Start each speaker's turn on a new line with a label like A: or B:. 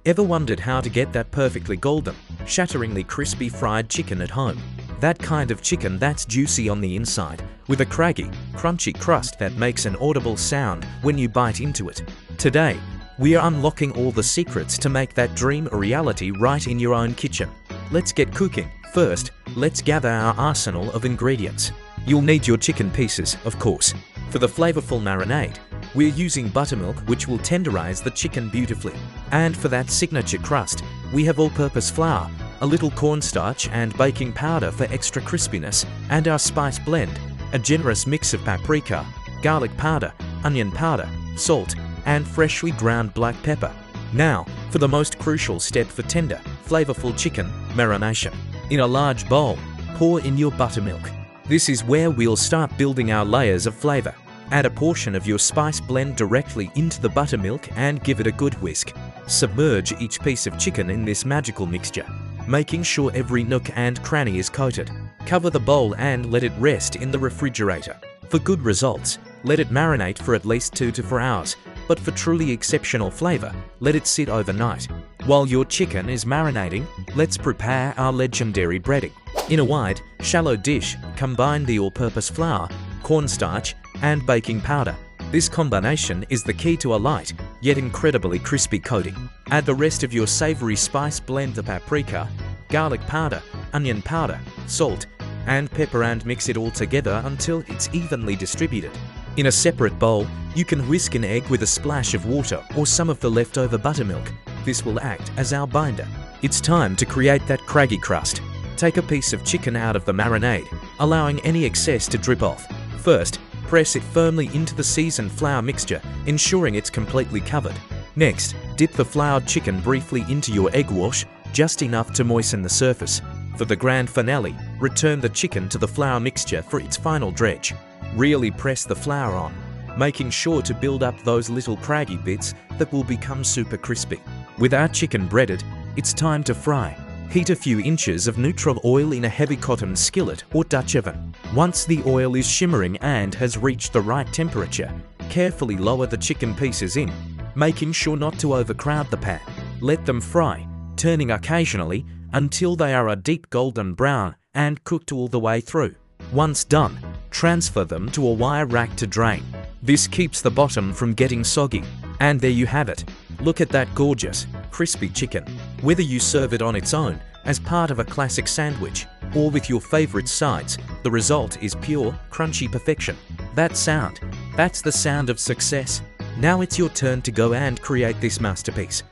A: Ever wondered how to get that perfectly golden, shatteringly crispy fried chicken at home? That kind of chicken that's juicy on the inside, with a craggy, crunchy crust that makes an audible sound when you bite into it. Today, we are unlocking all the secrets to make that dream a reality right in your own kitchen. Let's get cooking. First, let's gather our arsenal of ingredients. You'll need your chicken pieces, of course. For the flavorful marinade, we're using buttermilk, which will tenderize the chicken beautifully. And for that signature crust, we have all-purpose flour, a little cornstarch and baking powder for extra crispiness, and our spice blend, a generous mix of paprika, garlic powder, onion powder, salt, and freshly ground black pepper. Now, for the most crucial step for tender, flavorful chicken marination. In a large bowl, pour in your buttermilk. This is where we'll start building our layers of flavor. Add a portion of your spice blend directly into the buttermilk and give it a good whisk. Submerge each piece of chicken in this magical mixture, making sure every nook and cranny is coated. Cover the bowl and let it rest in the refrigerator. For good results, let it marinate for at least 2 to 4 hours, but for truly exceptional flavor, let it sit overnight. While your chicken is marinating, let's prepare our legendary breading. In a wide, shallow dish, combine the all-purpose flour, cornstarch, and baking powder. This combination is the key to a light, yet incredibly crispy coating. Add the rest of your savory spice blend, the paprika, garlic powder, onion powder, salt, and pepper, and mix it all together until it's evenly distributed. In a separate bowl, you can whisk an egg with a splash of water or some of the leftover buttermilk. This will act as our binder. It's time to create that craggy crust. Take a piece of chicken out of the marinade, allowing any excess to drip off. First, press it firmly into the seasoned flour mixture, ensuring it's completely covered. Next, dip the floured chicken briefly into your egg wash, just enough to moisten the surface. For the grand finale, return the chicken to the flour mixture for its final dredge. Really press the flour on, making sure to build up those little craggy bits that will become super crispy. With our chicken breaded, it's time to fry. Heat a few inches of neutral oil in a heavy cotton skillet or Dutch oven. Once the oil is shimmering and has reached the right temperature, carefully lower the chicken pieces in, making sure not to overcrowd the pan. Let them fry, turning occasionally until they are a deep golden brown and cooked all the way through. Once done, transfer them to a wire rack to drain. This keeps the bottom from getting soggy. And there you have it. Look at that gorgeous, crispy chicken. Whether you serve it on its own, as part of a classic sandwich, or with your favorite sides, the result is pure, crunchy perfection. That sound, that's the sound of success. Now it's your turn to go and create this masterpiece.